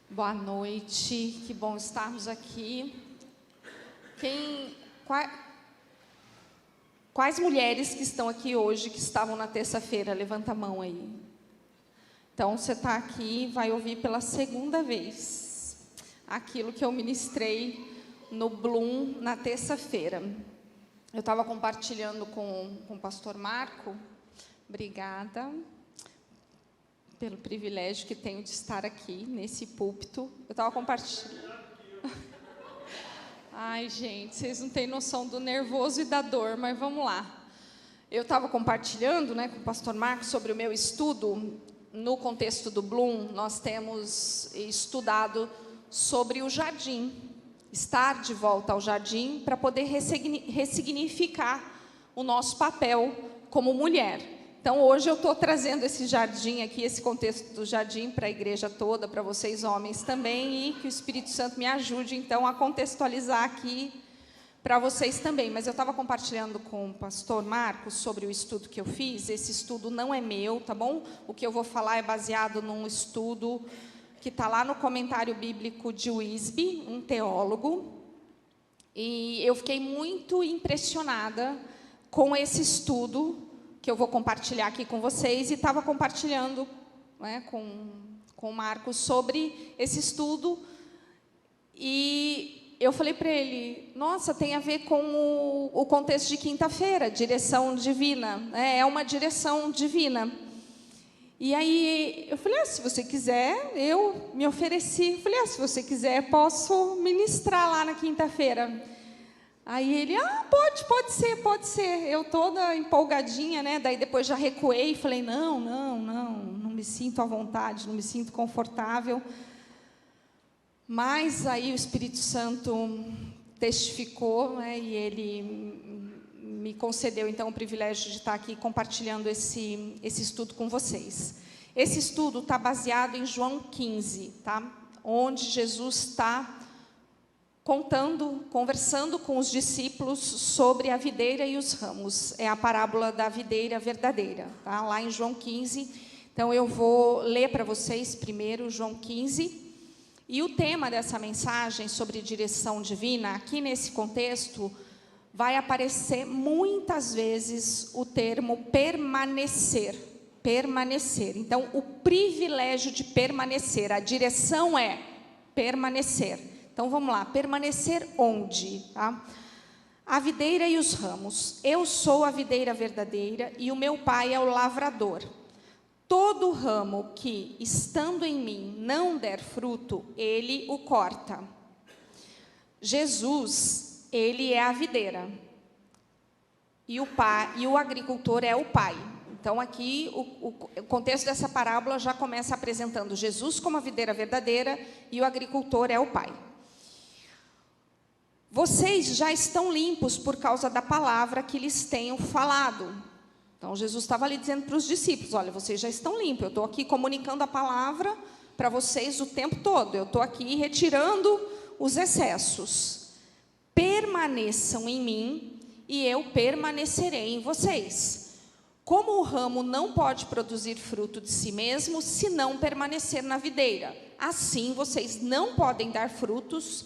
Boa noite, que bom estarmos aqui. Quais mulheres que estão aqui hoje, que estavam na terça-feira? Levanta a mão aí. Então, você está aqui e vai ouvir pela segunda vez aquilo que eu ministrei no Bloom na terça-feira. Eu estava compartilhando com o pastor Marco. Obrigada pelo privilégio que tenho de estar aqui, nesse púlpito. Eu estava compartilhando. Ai, gente, vocês não têm noção do nervoso e da dor, mas vamos lá. Eu estava compartilhando, com o pastor Marcos sobre o meu estudo. No contexto do Bloom, nós temos estudado sobre o jardim. Estar de volta ao jardim para poder ressignificar o nosso papel como mulher. Então, hoje eu estou trazendo esse jardim aqui, esse contexto do jardim para a igreja toda, para vocês homens também, e que o Espírito Santo me ajude, então, a contextualizar aqui para vocês também. Mas eu estava compartilhando com o pastor Marcos sobre o estudo que eu fiz. Esse estudo não é meu, tá bom? O que eu vou falar é baseado num estudo que está lá no comentário bíblico de Wisby, um teólogo. E eu fiquei muito impressionada com esse estudo que eu vou compartilhar aqui com vocês, e estava compartilhando com o Marcos sobre esse estudo, e eu falei para ele, nossa, tem a ver com o contexto de quinta-feira, direção divina, é uma direção divina. E aí eu falei, se você quiser, eu me ofereci, falei, se você quiser, posso ministrar lá na quinta-feira. Aí ele, pode ser. Eu toda empolgadinha, daí depois já recuei e falei, não me sinto à vontade, não me sinto confortável. Mas aí o Espírito Santo testificou, e ele me concedeu, então, o privilégio de estar aqui compartilhando esse estudo com vocês. Esse estudo está baseado em João 15, tá? Onde Jesus está conversando com os discípulos sobre a videira e os ramos. É a parábola da videira verdadeira, tá? Lá em João 15. Então, eu vou ler para vocês primeiro João 15. E o tema dessa mensagem sobre direção divina, aqui nesse contexto, vai aparecer muitas vezes o termo permanecer. Permanecer. Então, o privilégio de permanecer. A direção é permanecer. Então, vamos lá, permanecer onde? Tá? A videira e os ramos. Eu sou a videira verdadeira e o meu pai é o lavrador. Todo ramo que, estando em mim, não der fruto, ele o corta. Jesus, ele é a videira. E o agricultor é o pai. Então, aqui, o contexto dessa parábola já começa apresentando Jesus como a videira verdadeira e o agricultor é o pai. Vocês já estão limpos por causa da palavra que lhes tenho falado. Então, Jesus estava ali dizendo para os discípulos, olha, vocês já estão limpos, eu estou aqui comunicando a palavra para vocês o tempo todo, eu estou aqui retirando os excessos. Permaneçam em mim e eu permanecerei em vocês. Como o ramo não pode produzir fruto de si mesmo, se não permanecer na videira, assim vocês não podem dar frutos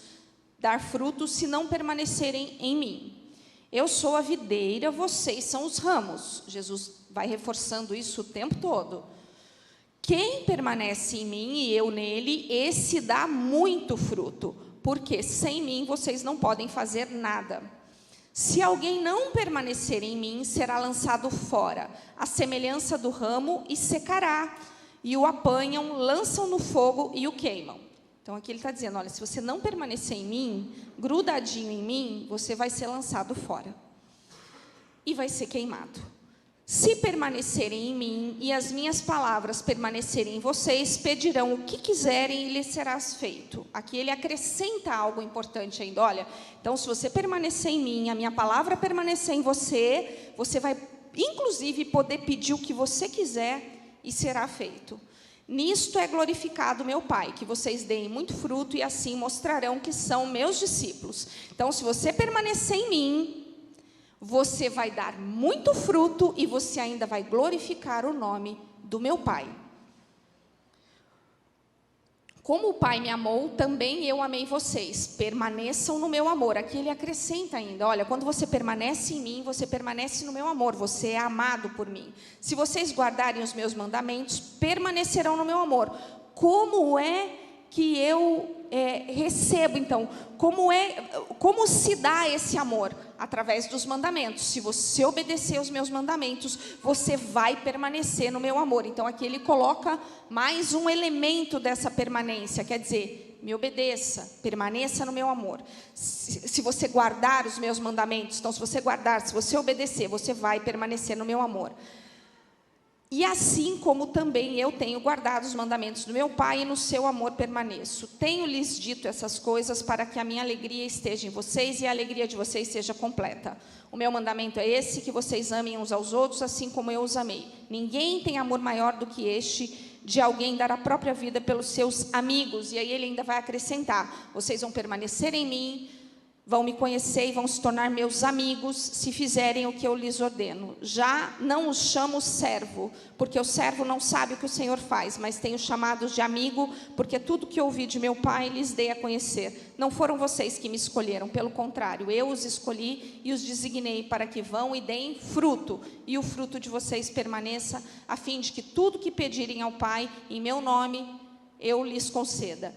se não permanecerem em mim. Eu sou a videira, vocês são os ramos. Jesus vai reforçando isso o tempo todo. Quem permanece em mim e eu nele, esse dá muito fruto, porque sem mim vocês não podem fazer nada. Se alguém não permanecer em mim, será lançado fora, à semelhança do ramo, e secará. E o apanham, lançam no fogo e o queimam. Então, aqui ele está dizendo, olha, se você não permanecer em mim, grudadinho em mim, você vai ser lançado fora. E vai ser queimado. Se permanecerem em mim e as minhas palavras permanecerem em vocês, pedirão o que quiserem e lhes será feito. Aqui ele acrescenta algo importante ainda. Olha, então, se você permanecer em mim, a minha palavra permanecer em você, você vai, inclusive, poder pedir o que você quiser e será feito. Nisto é glorificado meu Pai, que vocês deem muito fruto e assim mostrarão que são meus discípulos. Então, se você permanecer em mim, você vai dar muito fruto e você ainda vai glorificar o nome do meu Pai. Como o Pai me amou, também eu amei vocês. Permaneçam no meu amor. Aqui ele acrescenta ainda, olha, quando você permanece em mim, você permanece no meu amor, você é amado por mim. Se vocês guardarem os meus mandamentos, permanecerão no meu amor. Como é que eu recebo, então? Como se dá esse amor? Através dos mandamentos. Se você obedecer os meus mandamentos, você vai permanecer no meu amor. Então, aqui ele coloca mais um elemento dessa permanência, quer dizer, me obedeça, permaneça no meu amor. Se você guardar os meus mandamentos, então, se você obedecer, você vai permanecer no meu amor. E assim como também eu tenho guardado os mandamentos do meu Pai, e no seu amor permaneço. Tenho-lhes dito essas coisas para que a minha alegria esteja em vocês e a alegria de vocês seja completa. O meu mandamento é esse, que vocês amem uns aos outros, assim como eu os amei. Ninguém tem amor maior do que este, de alguém dar a própria vida pelos seus amigos. E aí ele ainda vai acrescentar, vocês vão permanecer em mim, vão me conhecer e vão se tornar meus amigos, se fizerem o que eu lhes ordeno. Já não os chamo servo, porque o servo não sabe o que o Senhor faz, mas tenho chamados de amigo, porque tudo que ouvi de meu Pai lhes dei a conhecer. Não foram vocês que me escolheram, pelo contrário, eu os escolhi e os designei para que vão e deem fruto, e o fruto de vocês permaneça, a fim de que tudo que pedirem ao Pai, em meu nome, eu lhes conceda.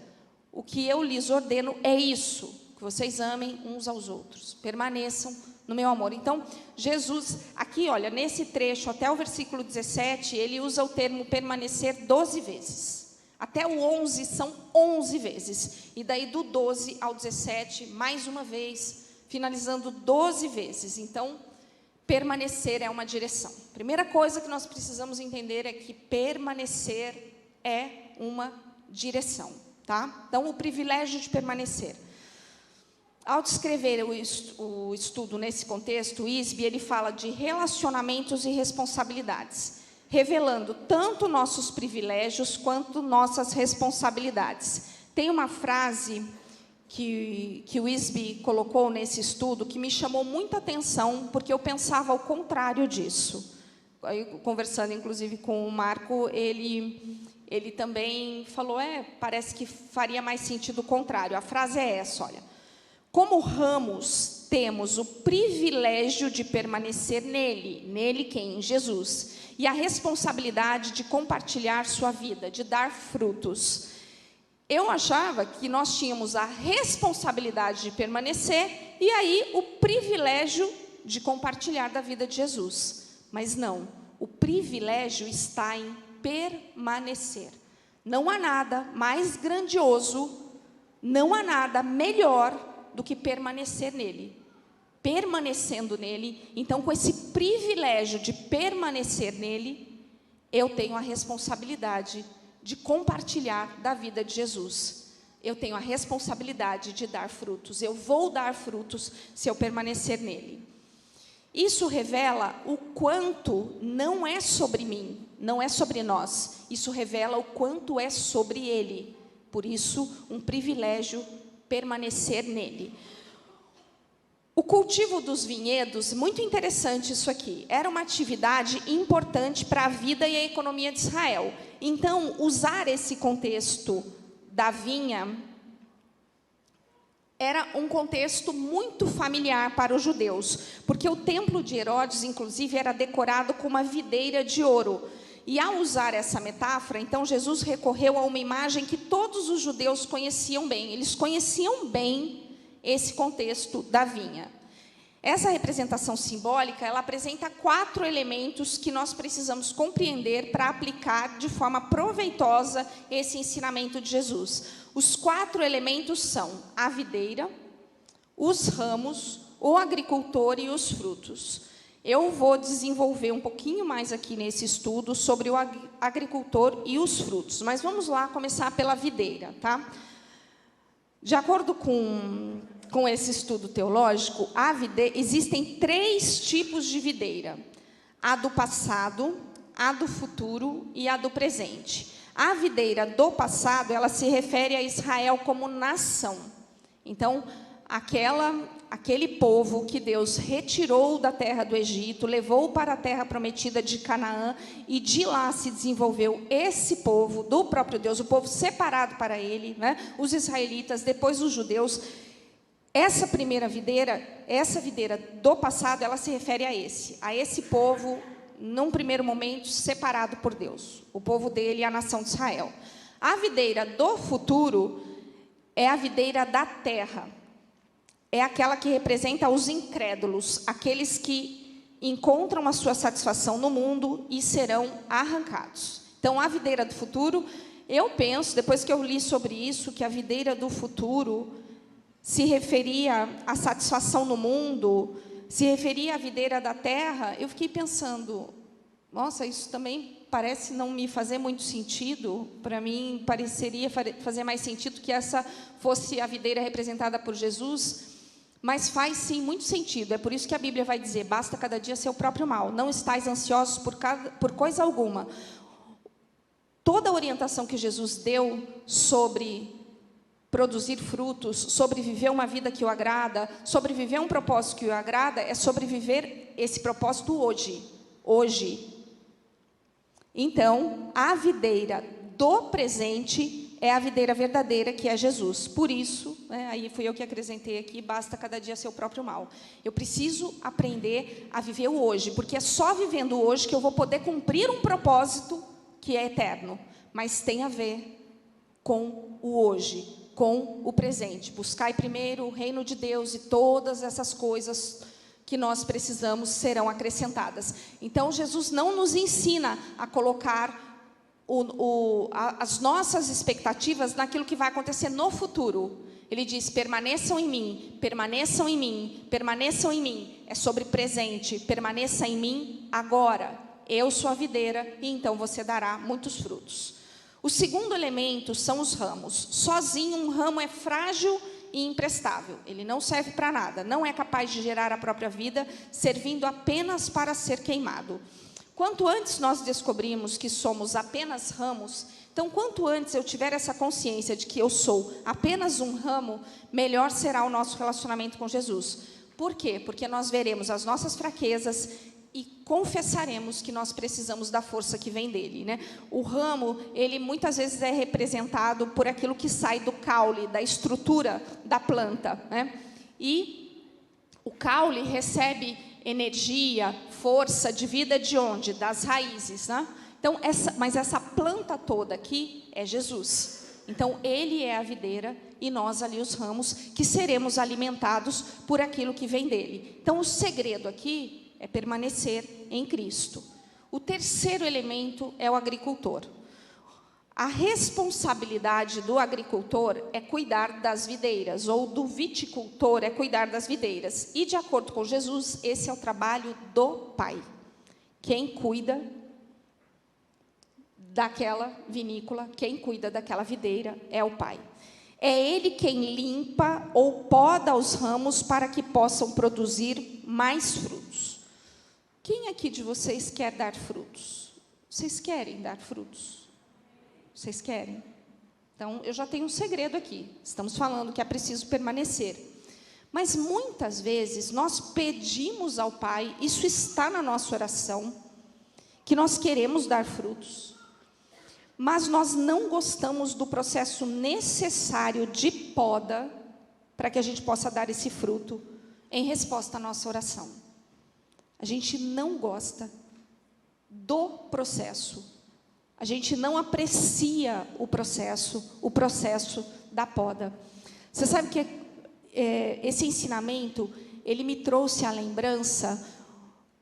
O que eu lhes ordeno é isso, que vocês amem uns aos outros, permaneçam no meu amor. Então, Jesus, aqui, olha, nesse trecho, até o versículo 17, ele usa o termo permanecer 12 vezes. Até o 11 são 11 vezes. E daí do 12 ao 17, mais uma vez, finalizando 12 vezes. Então, permanecer é uma direção. Primeira coisa que nós precisamos entender é que permanecer é uma direção, tá? Então, o privilégio de permanecer. Ao descrever o estudo nesse contexto, o Isby, ele fala de relacionamentos e responsabilidades, revelando tanto nossos privilégios quanto nossas responsabilidades. Tem uma frase que o Isby colocou nesse estudo que me chamou muita atenção, porque eu pensava ao contrário disso. Aí, conversando, inclusive, com o Marco, ele também falou, parece que faria mais sentido o contrário. A frase é essa, olha. Como ramos, temos o privilégio de permanecer nele. Nele quem? Jesus. E a responsabilidade de compartilhar sua vida, de dar frutos. Eu achava que nós tínhamos a responsabilidade de permanecer e aí o privilégio de compartilhar da vida de Jesus. Mas não, o privilégio está em permanecer. Não há nada mais grandioso, não há nada melhor do que permanecer nele. Permanecendo nele, então com esse privilégio de permanecer nele, eu tenho a responsabilidade de compartilhar da vida de Jesus. Eu tenho a responsabilidade de dar frutos. Eu vou dar frutos se eu permanecer nele. Isso revela o quanto não é sobre mim, não é sobre nós. Isso revela o quanto é sobre ele. Por isso, um privilégio permanecer nele. O cultivo dos vinhedos, muito interessante isso aqui, era uma atividade importante para a vida e a economia de Israel. Então, usar esse contexto da vinha era um contexto muito familiar para os judeus, porque o templo de Herodes, inclusive, era decorado com uma videira de ouro. E ao usar essa metáfora, então Jesus recorreu a uma imagem que todos os judeus conheciam bem. Eles conheciam bem esse contexto da vinha. Essa representação simbólica, ela apresenta 4 elementos que nós precisamos compreender para aplicar de forma proveitosa esse ensinamento de Jesus. Os 4 elementos são a videira, os ramos, o agricultor e os frutos. Eu vou desenvolver um pouquinho mais aqui nesse estudo sobre o agricultor e os frutos. Mas vamos lá começar pela videira, tá? De acordo com esse estudo teológico, existem 3 tipos de videira. A do passado, a do futuro e a do presente. A videira do passado, ela se refere a Israel como nação. Então, aquela aquele povo que Deus retirou da terra do Egito, levou para a terra prometida de Canaã, e de lá se desenvolveu esse povo do próprio Deus, o povo separado para ele, né? Os israelitas, depois os judeus. Essa primeira videira, essa videira do passado, ela se refere a esse povo, num primeiro momento, separado por Deus, o povo dele e a nação de Israel. A videira do futuro é a videira da terra. É aquela que representa os incrédulos, aqueles que encontram a sua satisfação no mundo e serão arrancados. Então, a videira do futuro, eu penso, depois que eu li sobre isso, que a videira do futuro se referia à satisfação no mundo, se referia à videira da terra. Eu fiquei pensando, nossa, isso também parece não me fazer muito sentido. Para mim, pareceria fazer mais sentido que essa fosse a videira representada por Jesus. Mas faz, sim, muito sentido. É por isso que a Bíblia vai dizer, basta cada dia seu próprio mal. Não estais ansiosos por coisa alguma. Toda a orientação que Jesus deu sobre produzir frutos, sobre viver uma vida que o agrada, sobre viver um propósito que o agrada, é sobre viver esse propósito hoje. Hoje. Então, a videira do presente é a videira verdadeira, que é Jesus. Por isso, né, aí fui eu que acrescentei aqui, basta cada dia seu próprio mal. Eu preciso aprender a viver o hoje, porque é só vivendo o hoje que eu vou poder cumprir um propósito que é eterno, mas tem a ver com o hoje, com o presente. Buscai primeiro o reino de Deus e todas essas coisas que nós precisamos serão acrescentadas. Então, Jesus não nos ensina a colocar as nossas expectativas naquilo que vai acontecer no futuro. Ele diz, permaneçam em mim, permaneçam em mim, permaneçam em mim. É sobre presente, permaneça em mim agora. Eu sou a videira e então você dará muitos frutos. O segundo elemento são os ramos. Sozinho, um ramo é frágil e imprestável. Ele não serve para nada, não é capaz de gerar a própria vida, servindo apenas para ser queimado. Quanto antes nós descobrimos que somos apenas ramos, então, quanto antes eu tiver essa consciência de que eu sou apenas um ramo, melhor será o nosso relacionamento com Jesus. Por quê? Porque nós veremos as nossas fraquezas e confessaremos que nós precisamos da força que vem dele, né? O ramo, ele muitas vezes é representado por aquilo que sai do caule, da estrutura da planta, né? E o caule recebe energia, força de vida de onde? Das raízes, né? Então, mas essa planta toda aqui é Jesus. Então, ele é a videira e nós ali os ramos que seremos alimentados por aquilo que vem dele. Então, o segredo aqui é permanecer em Cristo. O terceiro elemento é o agricultor. A responsabilidade do agricultor é cuidar das videiras, ou do viticultor é cuidar das videiras. E, de acordo com Jesus, esse é o trabalho do Pai. Quem cuida daquela vinícola, quem cuida daquela videira é o Pai. É Ele quem limpa ou poda os ramos para que possam produzir mais frutos. Quem aqui de vocês quer dar frutos? Vocês querem dar frutos? Vocês querem? Então, eu já tenho um segredo aqui. Estamos falando que é preciso permanecer. Mas, muitas vezes, nós pedimos ao Pai, isso está na nossa oração, que nós queremos dar frutos, mas nós não gostamos do processo necessário de poda para que a gente possa dar esse fruto em resposta à nossa oração. A gente não gosta do processo. A gente não aprecia o processo da poda. Você sabe que esse ensinamento, ele me trouxe a lembrança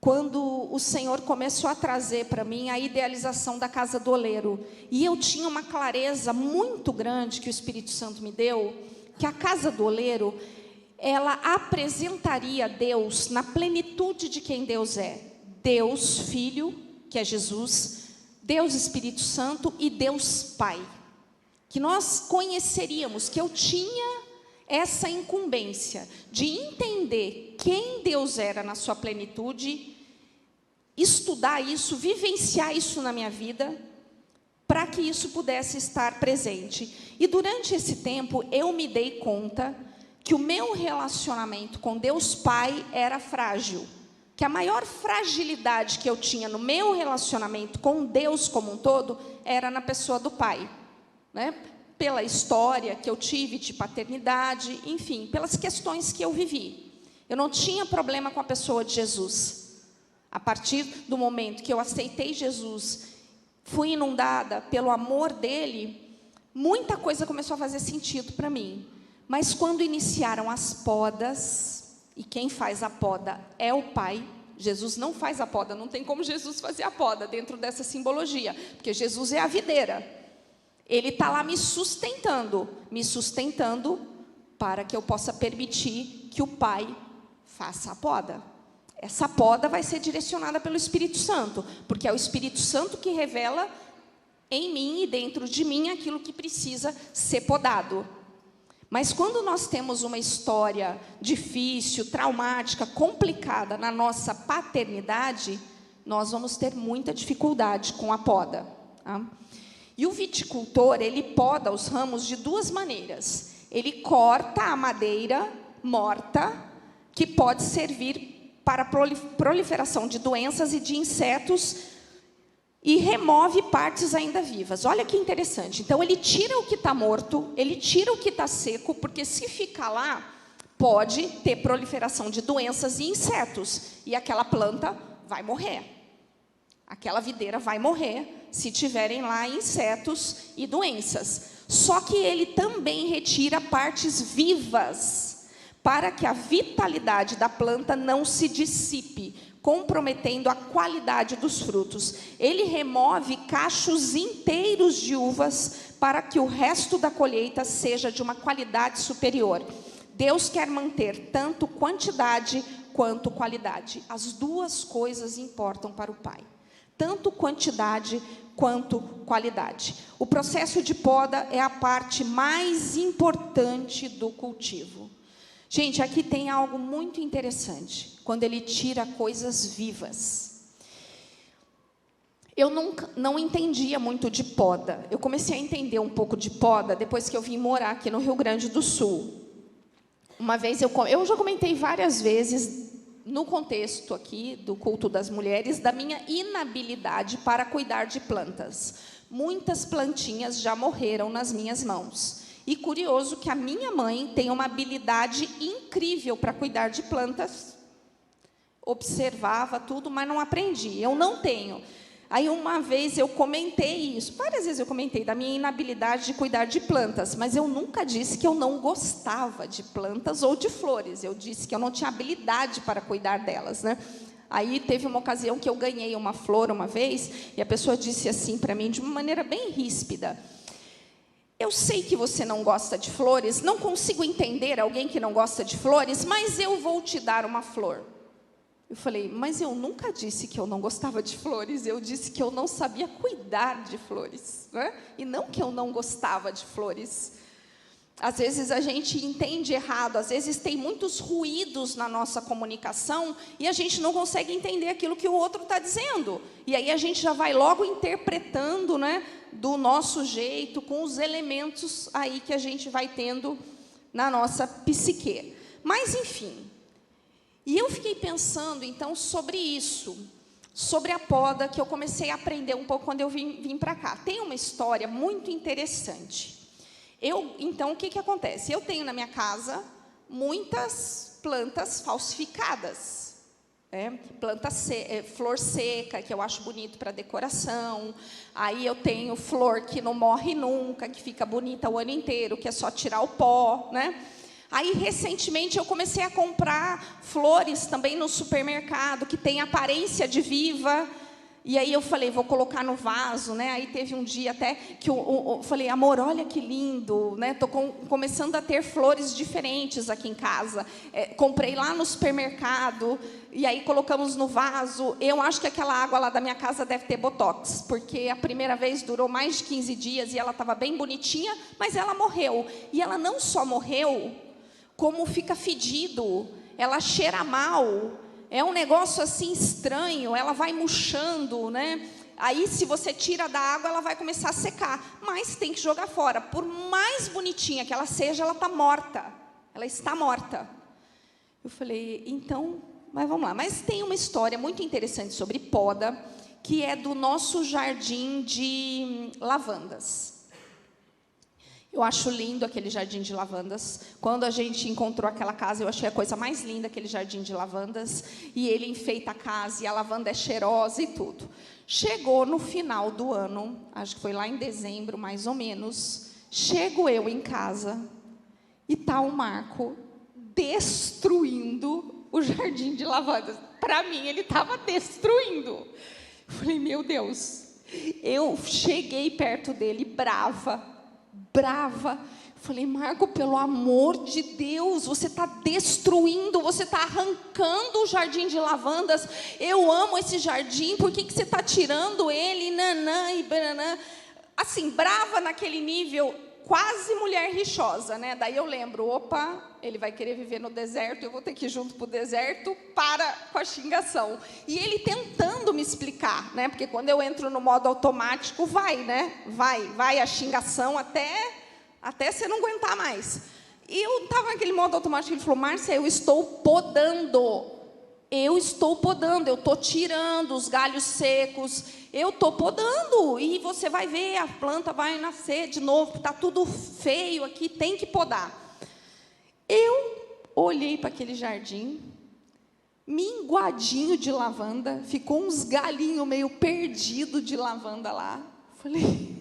quando o Senhor começou a trazer para mim a idealização da casa do oleiro. E eu tinha uma clareza muito grande que o Espírito Santo me deu, que a casa do oleiro, ela apresentaria Deus na plenitude de quem Deus é. Deus Filho, que é Jesus, Deus Espírito Santo e Deus Pai. Que nós conheceríamos, que eu tinha essa incumbência de entender quem Deus era na sua plenitude, estudar isso, vivenciar isso na minha vida, para que isso pudesse estar presente. E durante esse tempo, eu me dei conta que o meu relacionamento com Deus Pai era frágil. Que a maior fragilidade que eu tinha no meu relacionamento com Deus como um todo era na pessoa do Pai, né? Pela história que eu tive de paternidade, enfim, pelas questões que eu vivi. Eu não tinha problema com a pessoa de Jesus. A partir do momento que eu aceitei Jesus, fui inundada pelo amor dele, muita coisa começou a fazer sentido para mim. Mas quando iniciaram as podas, e quem faz a poda é o Pai, Jesus não faz a poda, não tem como Jesus fazer a poda dentro dessa simbologia, porque Jesus é a videira. Ele está lá me sustentando para que eu possa permitir que o Pai faça a poda. Essa poda vai ser direcionada pelo Espírito Santo, porque é o Espírito Santo que revela em mim e dentro de mim aquilo que precisa ser podado. Mas quando nós temos uma história difícil, traumática, complicada na nossa paternidade, nós vamos ter muita dificuldade com a poda. Tá? E o viticultor, ele poda os ramos de duas maneiras. Ele corta a madeira morta, que pode servir para a proliferação de doenças e de insetos, e remove partes ainda vivas. Olha que interessante. Então, ele tira o que está morto, ele tira o que está seco, porque se ficar lá, pode ter proliferação de doenças e insetos. E aquela planta vai morrer. Aquela videira vai morrer se tiverem lá insetos e doenças. Só que ele também retira partes vivas, para que a vitalidade da planta não se dissipe, comprometendo a qualidade dos frutos. Ele remove cachos inteiros de uvas para que o resto da colheita seja de uma qualidade superior. Deus quer manter tanto quantidade quanto qualidade. As duas coisas importam para o Pai. Tanto quantidade quanto qualidade. O processo de poda é a parte mais importante do cultivo. Gente, aqui tem algo muito interessante, quando ele tira coisas vivas. Eu não entendia muito de poda. Eu comecei a entender um pouco de poda depois que eu vim morar aqui no Rio Grande do Sul. Uma vez eu já comentei várias vezes, no contexto aqui do culto das mulheres, da minha inabilidade para cuidar de plantas. Muitas plantinhas já morreram nas minhas mãos. E curioso que a minha mãe tem uma habilidade incrível para cuidar de plantas. Observava tudo, mas não aprendi. Eu não tenho. Aí uma vez eu comentei isso, várias vezes eu comentei da minha inabilidade de cuidar de plantas, mas eu nunca disse que eu não gostava de plantas ou de flores. Eu disse que eu não tinha habilidade para cuidar delas, né? Aí teve uma ocasião que eu ganhei uma flor uma vez, e a pessoa disse assim para mim, de uma maneira bem ríspida: eu sei que você não gosta de flores, não consigo entender alguém que não gosta de flores, mas eu vou te dar uma flor. Eu falei, mas eu nunca disse que eu não gostava de flores, eu disse que eu não sabia cuidar de flores, né? E não que eu não gostava de flores. Às vezes a gente entende errado, às vezes tem muitos ruídos na nossa comunicação e a gente não consegue entender aquilo que o outro está dizendo. E aí a gente já vai logo interpretando, né, do nosso jeito, com os elementos aí que a gente vai tendo na nossa psique. Mas, enfim, e eu fiquei pensando, então, sobre isso, sobre a poda, que eu comecei a aprender um pouco quando eu vim para cá. Tem uma história muito interessante. Então, o que acontece? Eu tenho na minha casa muitas plantas falsificadas. Flor seca, que eu acho bonito para decoração. Aí eu tenho flor que não morre nunca, que fica bonita o ano inteiro, que é só tirar o pó, né? Aí, recentemente, eu comecei a comprar flores também no supermercado, que tem aparência de viva. E aí eu falei, vou colocar no vaso, né? Aí teve um dia até que eu falei, amor, olha que lindo, né? Estou começando a ter flores diferentes aqui em casa. Comprei lá no supermercado, e aí colocamos no vaso. Eu acho que aquela água lá da minha casa deve ter botox, porque a primeira vez durou mais de 15 dias e ela estava bem bonitinha, mas ela morreu. E ela não só morreu, como fica fedido, ela cheira mal. É um negócio assim estranho, ela vai murchando, né? Aí, se você tira da água, ela vai começar a secar. Mas tem que jogar fora. Por mais bonitinha que ela seja, ela está morta. ela está morta. Eu falei, então, mas vamos lá. Mas tem uma história muito interessante sobre poda, que é do nosso jardim de lavandas. Eu acho lindo aquele jardim de lavandas. Quando a gente encontrou aquela casa, eu achei a coisa mais linda, aquele jardim de lavandas. E ele enfeita a casa, e a lavanda é cheirosa e tudo. Chegou no final do ano, acho que foi lá em dezembro, mais ou menos. Chego eu em casa, e está o Marco destruindo o jardim de lavandas. Para mim, ele estava destruindo. Eu falei, meu Deus. Eu cheguei perto dele, brava. Falei, Marco, pelo amor de Deus, você está destruindo, você está arrancando o jardim de lavandas. Eu amo esse jardim, por que você está tirando ele? Nanã e bananã. Assim, brava naquele nível, quase mulher rixosa, né? Daí eu lembro, opa, ele vai querer viver no deserto, eu vou ter que ir junto para o deserto, para com a xingação. E ele tentando me explicar, né? Porque quando eu entro no modo automático, vai, né? Vai a xingação até você não aguentar mais. E eu estava naquele modo automático, ele falou, Márcia, eu estou podando, eu estou tirando os galhos secos, eu estou podando, e você vai ver, a planta vai nascer de novo, está tudo feio aqui, tem que podar. Eu olhei para aquele jardim, minguadinho de lavanda, ficou uns galinhos meio perdidos de lavanda lá. Falei,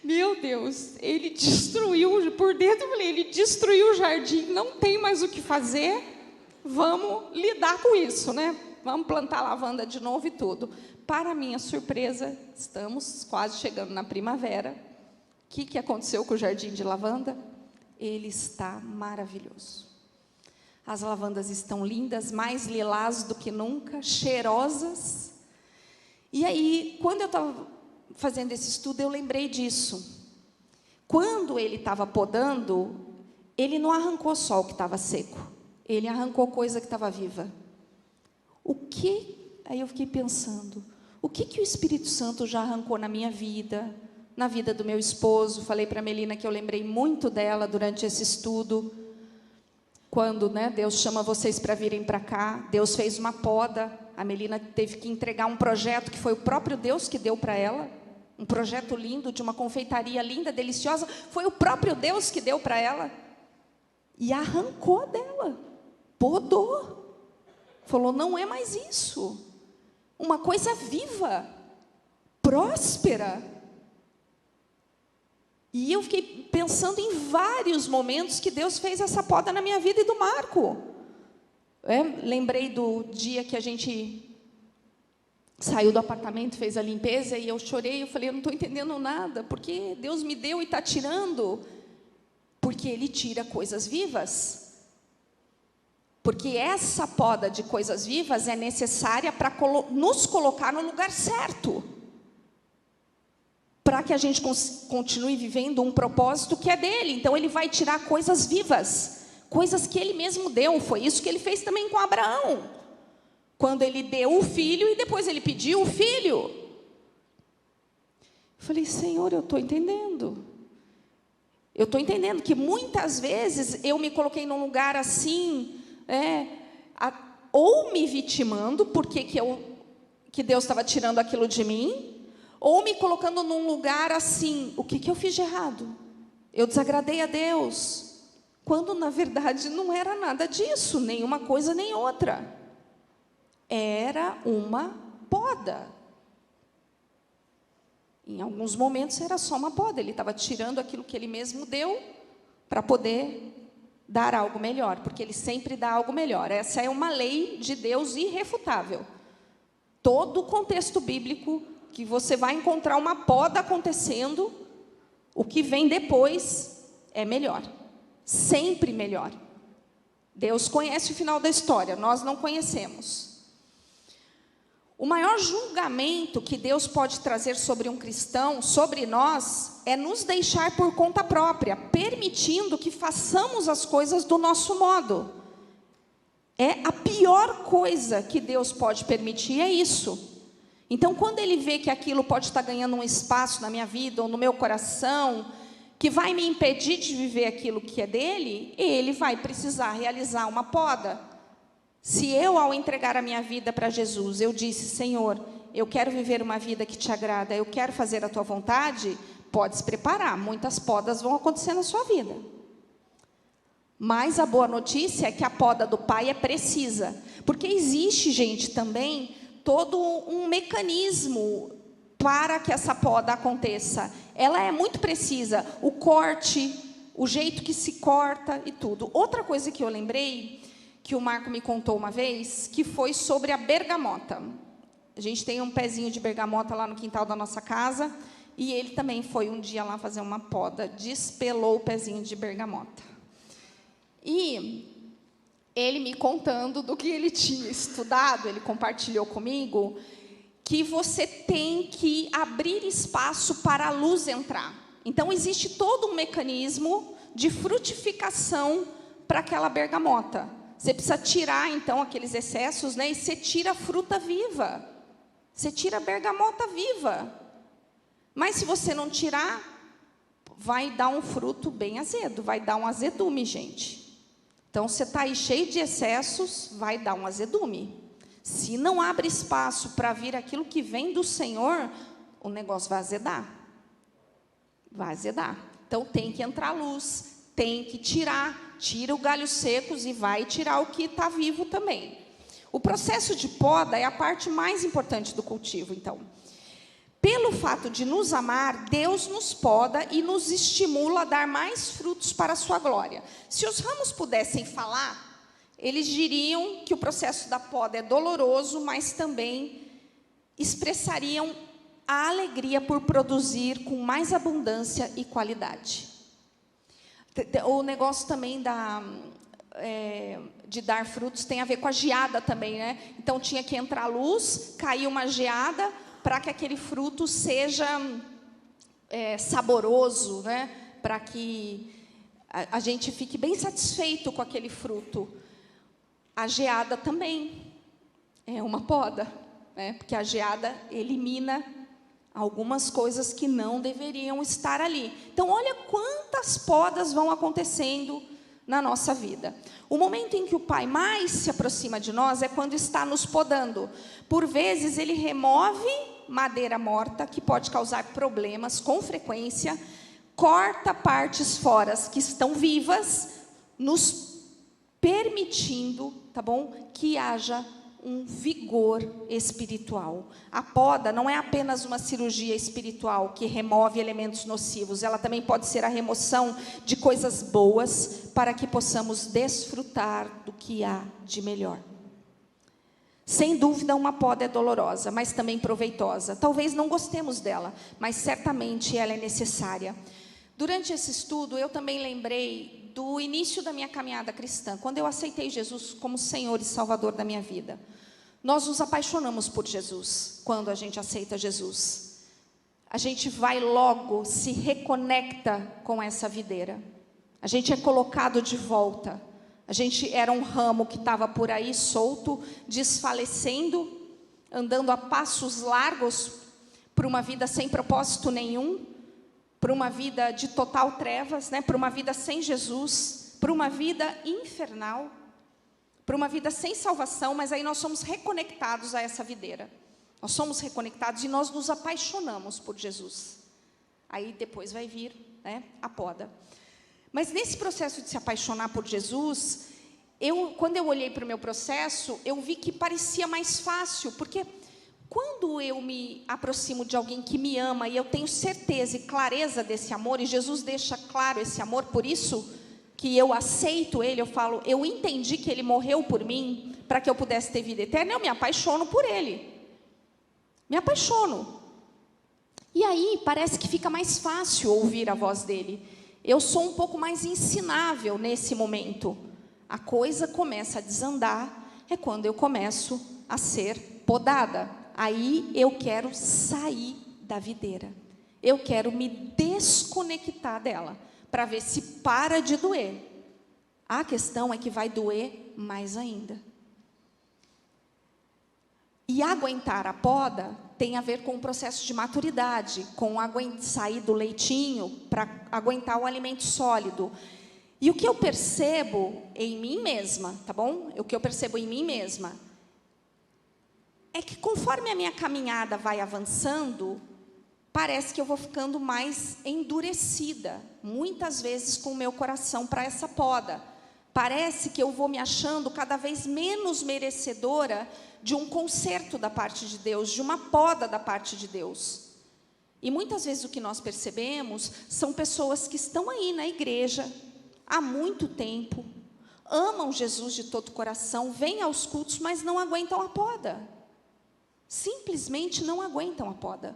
meu Deus, ele destruiu, por dentro eu falei, ele destruiu o jardim, não tem mais o que fazer, vamos lidar com isso, né? Vamos plantar lavanda de novo e tudo. Para minha surpresa, estamos quase chegando na primavera. O que aconteceu com o jardim de lavanda? Ele está maravilhoso. As lavandas estão lindas, mais lilás do que nunca, cheirosas. E aí, quando eu estava fazendo esse estudo, eu lembrei disso. Quando ele estava podando, ele não arrancou só o que estava seco. Ele arrancou coisa que estava viva. Aí eu fiquei pensando, o que o Espírito Santo já arrancou na minha vida, na vida do meu esposo? Falei para a Melina que eu lembrei muito dela durante esse estudo. Quando, né, Deus chama vocês para virem para cá, Deus fez uma poda, a Melina teve que entregar um projeto que foi o próprio Deus que deu para ela, um projeto lindo, de uma confeitaria linda, deliciosa, foi o próprio Deus que deu para ela, e arrancou dela, podou, falou, não é mais isso, uma coisa viva, próspera. E eu fiquei pensando em vários momentos que Deus fez essa poda na minha vida e do Marco. Lembrei do dia que a gente saiu do apartamento, fez a limpeza, e eu chorei, eu falei, eu não estou entendendo nada, porque Deus me deu e está tirando. Porque Ele tira coisas vivas. Porque essa poda de coisas vivas é necessária para nos colocar no lugar certo. Para que a gente continue vivendo um propósito que é dele. Então, ele vai tirar coisas vivas, coisas que ele mesmo deu. Foi isso que ele fez também com Abraão. Quando ele deu o filho e depois ele pediu o filho. Eu falei, Senhor, eu estou entendendo. Eu estou entendendo que muitas vezes eu me coloquei num lugar assim, ou me vitimando, porque que Deus estava tirando aquilo de mim, ou me colocando num lugar assim, o que eu fiz de errado? Eu desagradei a Deus. Quando, na verdade, não era nada disso, nem uma coisa nem outra. Era uma poda. Em alguns momentos era só uma poda. Ele estava tirando aquilo que ele mesmo deu para poder dar algo melhor, porque ele sempre dá algo melhor. Essa é uma lei de Deus irrefutável. Todo o contexto bíblico que você vai encontrar uma poda acontecendo, o que vem depois é melhor, sempre melhor. Deus conhece o final da história, nós não conhecemos. O maior julgamento que Deus pode trazer sobre um cristão, sobre nós, é nos deixar por conta própria, permitindo que façamos as coisas do nosso modo. É a pior coisa que Deus pode permitir, é isso. Então, quando Ele vê que aquilo pode estar ganhando um espaço na minha vida, ou no meu coração, que vai me impedir de viver aquilo que é dele, ele vai precisar realizar uma poda. Se eu, ao entregar a minha vida para Jesus, eu disse, Senhor, eu quero viver uma vida que te agrada, eu quero fazer a tua vontade, pode se preparar, muitas podas vão acontecer na sua vida. Mas a boa notícia é que a poda do Pai é precisa, porque existe, gente, também todo um mecanismo para que essa poda aconteça. Ela é muito precisa, o corte, o jeito que se corta e tudo. Outra coisa que eu lembrei, que o Marco me contou uma vez, que foi sobre a bergamota. A gente tem um pezinho de bergamota lá no quintal da nossa casa, e ele também foi um dia lá fazer uma poda, despelou o pezinho de bergamota. E ele me contando do que ele tinha estudado, ele compartilhou comigo, que você tem que abrir espaço para a luz entrar. Então, existe todo um mecanismo de frutificação para aquela bergamota. Você precisa tirar, então, aqueles excessos, né? E você tira a fruta viva. Você tira a bergamota viva. Mas, se você não tirar, vai dar um fruto bem azedo, vai dar um azedume, gente. Então, você está aí cheio de excessos, vai dar um azedume. Se não abre espaço para vir aquilo que vem do Senhor, o negócio vai azedar. Vai azedar. Então, tem que entrar luz, tem que tira o galhos secos e vai tirar o que está vivo também. O processo de poda é a parte mais importante do cultivo, então. Pelo fato de nos amar, Deus nos poda e nos estimula a dar mais frutos para a sua glória. Se os ramos pudessem falar, eles diriam que o processo da poda é doloroso, mas também expressariam a alegria por produzir com mais abundância e qualidade. O negócio também de dar frutos tem a ver com a geada também, né? Então, tinha que entrar luz, cair uma geada, para que aquele fruto seja saboroso, né? Para que a gente fique bem satisfeito com aquele fruto. A geada também é uma poda, né? Porque a geada elimina algumas coisas que não deveriam estar ali. Então, olha quantas podas vão acontecendo na nossa vida. O momento em que o Pai mais se aproxima de nós é quando está nos podando. Por vezes, Ele remove madeira morta, que pode causar problemas com frequência, corta partes fora que estão vivas, nos permitindo, tá bom, que haja um vigor espiritual. A poda não é apenas uma cirurgia espiritual que remove elementos nocivos, ela também pode ser a remoção de coisas boas para que possamos desfrutar do que há de melhor. Sem dúvida, uma poda é dolorosa, mas também proveitosa. Talvez não gostemos dela, mas certamente ela é necessária. Durante esse estudo, eu também lembrei do início da minha caminhada cristã, quando eu aceitei Jesus como Senhor e Salvador da minha vida. Nós nos apaixonamos por Jesus, quando a gente aceita Jesus. A gente vai logo, se reconecta com essa videira. A gente é colocado de volta. A gente era um ramo que estava por aí solto, desfalecendo, andando a passos largos por uma vida sem propósito nenhum, para uma vida de total trevas, né? Para uma vida sem Jesus, para uma vida infernal, para uma vida sem salvação, mas aí nós somos reconectados a essa videira. Nós somos reconectados e nós nos apaixonamos por Jesus. Aí depois vai vir, né, a poda. Mas nesse processo de se apaixonar por Jesus, quando eu olhei para o meu processo, eu vi que parecia mais fácil, porque quando eu me aproximo de alguém que me ama, e eu tenho certeza e clareza desse amor, e Jesus deixa claro esse amor, por isso que eu aceito Ele, eu falo, eu entendi que Ele morreu por mim, para que eu pudesse ter vida eterna, eu me apaixono por Ele. Me apaixono. E aí, parece que fica mais fácil ouvir a voz dEle. Eu sou um pouco mais ensinável nesse momento. A coisa começa a desandar, é quando eu começo a ser podada. Aí eu quero sair da videira. Eu quero me desconectar dela, para ver se para de doer. A questão é que vai doer mais ainda. E aguentar a poda tem a ver com o processo de maturidade, com sair do leitinho para aguentar o alimento sólido. E o que eu percebo em mim mesma, tá bom? O que eu percebo em mim mesma é que conforme a minha caminhada vai avançando, parece que eu vou ficando mais endurecida, muitas vezes com o meu coração para essa poda. Parece que eu vou me achando cada vez menos merecedora de um conserto da parte de Deus, de uma poda da parte de Deus. E muitas vezes o que nós percebemos são pessoas que estão aí na igreja há muito tempo, amam Jesus de todo o coração, vêm aos cultos, mas não aguentam a poda. Simplesmente não aguentam a poda.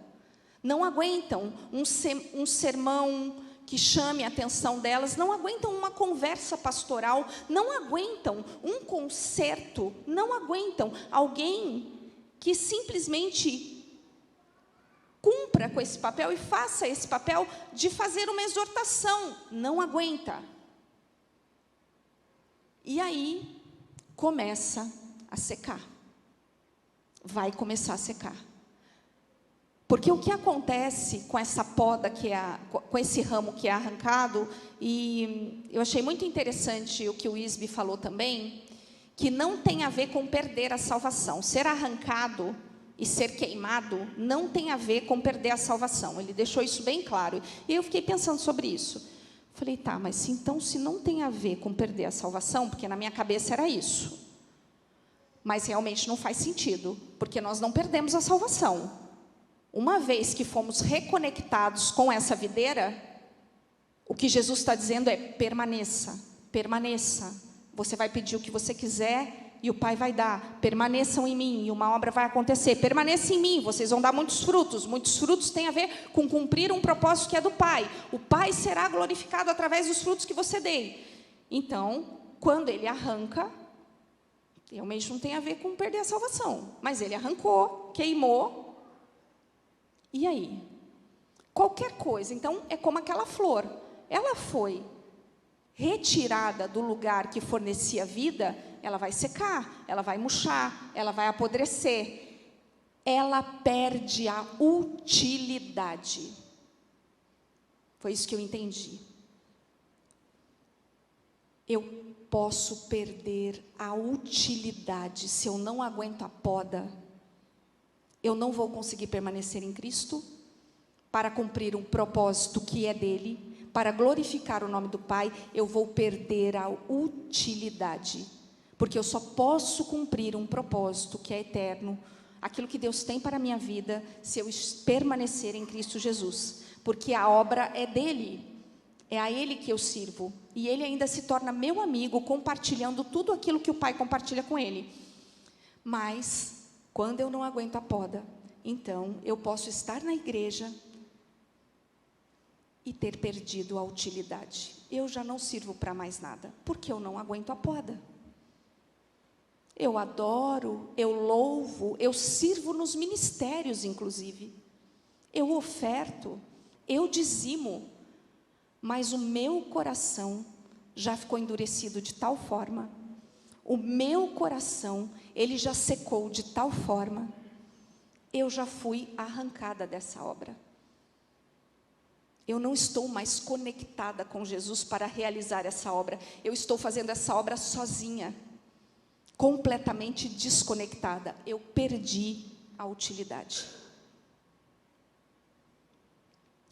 Não aguentam um sermão que chame a atenção delas, não aguentam uma conversa pastoral, não aguentam um concerto, não aguentam alguém que simplesmente cumpra com esse papel e faça esse papel de fazer uma exortação, não aguenta. E aí começa a secar, vai começar a secar. Porque o que acontece com essa poda, com esse ramo que é arrancado, e eu achei muito interessante o que o Isby falou também, que não tem a ver com perder a salvação. Ser arrancado e ser queimado não tem a ver com perder a salvação. Ele deixou isso bem claro. E eu fiquei pensando sobre isso. Falei, tá, mas então se não tem a ver com perder a salvação, porque na minha cabeça era isso. Mas realmente não faz sentido, porque nós não perdemos a salvação. Uma vez que fomos reconectados com essa videira, o que Jesus está dizendo é: permaneça, permaneça. Você vai pedir o que você quiser e o Pai vai dar. Permaneçam em mim e uma obra vai acontecer. Permaneça em mim, vocês vão dar muitos frutos. Muitos frutos têm a ver com cumprir um propósito que é do Pai. O Pai será glorificado através dos frutos que você dê. Então, quando Ele arranca, realmente não tem a ver com perder a salvação. Mas Ele arrancou, queimou. E aí? Qualquer coisa, então, é como aquela flor. Ela foi retirada do lugar que fornecia vida, ela vai secar, ela vai murchar, ela vai apodrecer. Ela perde a utilidade. Foi isso que eu entendi. Eu posso perder a utilidade se eu não aguento a poda. Eu não vou conseguir permanecer em Cristo para cumprir um propósito que é dele, para glorificar o nome do Pai. Eu vou perder a utilidade, porque eu só posso cumprir um propósito que é eterno, aquilo que Deus tem para a minha vida, se eu permanecer em Cristo Jesus, porque a obra é dele, é a Ele que eu sirvo, e Ele ainda se torna meu amigo, compartilhando tudo aquilo que o Pai compartilha com Ele. Mas quando eu não aguento a poda, então eu posso estar na igreja e ter perdido a utilidade. Eu já não sirvo para mais nada, porque eu não aguento a poda. Eu adoro, eu louvo, eu sirvo nos ministérios, inclusive. Eu oferto, eu dizimo, mas o meu coração já ficou endurecido de tal forma. O meu coração, ele já secou de tal forma, eu já fui arrancada dessa obra. Eu não estou mais conectada com Jesus para realizar essa obra. Eu estou fazendo essa obra sozinha, completamente desconectada. Eu perdi a utilidade.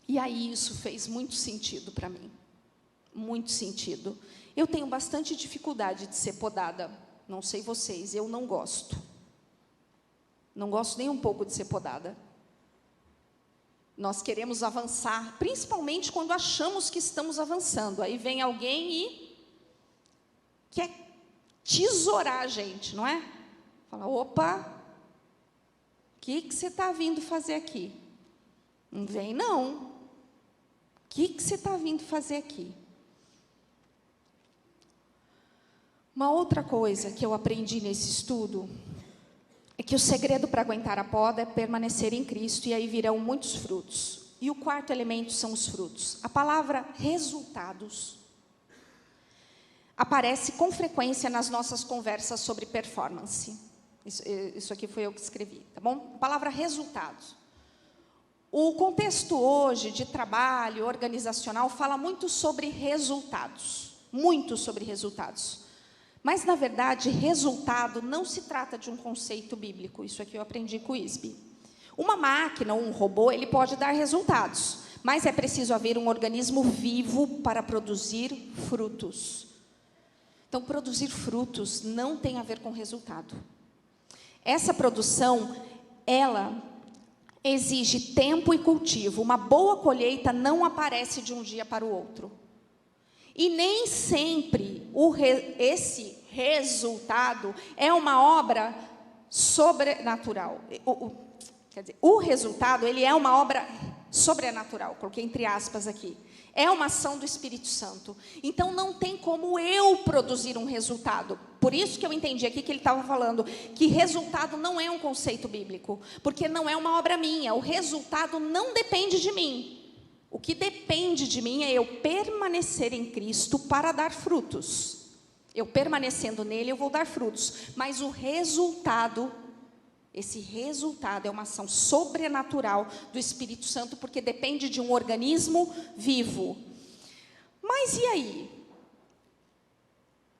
E aí isso fez muito sentido para mim. Muito sentido. Eu tenho bastante dificuldade de ser podada. Não sei vocês, eu não gosto. Não gosto nem um pouco de ser podada. Nós queremos avançar, principalmente quando achamos que estamos avançando. Aí vem alguém e quer tesourar a gente, não é? Fala, opa, o que você está vindo fazer aqui? Não vem, não. O que você está vindo fazer aqui? Uma outra coisa que eu aprendi nesse estudo é que o segredo para aguentar a poda é permanecer em Cristo, e aí virão muitos frutos. E o quarto elemento são os frutos. A palavra resultados aparece com frequência nas nossas conversas sobre performance. Isso aqui foi eu que escrevi, tá bom? A palavra resultados. O contexto hoje de trabalho organizacional fala muito sobre resultados. Muito sobre resultados. Mas, na verdade, resultado não se trata de um conceito bíblico. Isso aqui eu aprendi com o ISB. Uma máquina ou um robô, ele pode dar resultados, mas é preciso haver um organismo vivo para produzir frutos. Então, produzir frutos não tem a ver com resultado. Essa produção, ela exige tempo e cultivo. Uma boa colheita não aparece de um dia para o outro. E nem sempre esse resultado é uma obra sobrenatural. Quer dizer, o resultado, ele é uma obra sobrenatural, coloquei entre aspas aqui. É uma ação do Espírito Santo. Então, não tem como eu produzir um resultado. Por isso que eu entendi aqui que ele estava falando que resultado não é um conceito bíblico, porque não é uma obra minha. O resultado não depende de mim. O que depende de mim é eu permanecer em Cristo para dar frutos. Eu permanecendo nele, eu vou dar frutos. Mas o resultado, esse resultado é uma ação sobrenatural do Espírito Santo, porque depende de um organismo vivo. Mas e aí?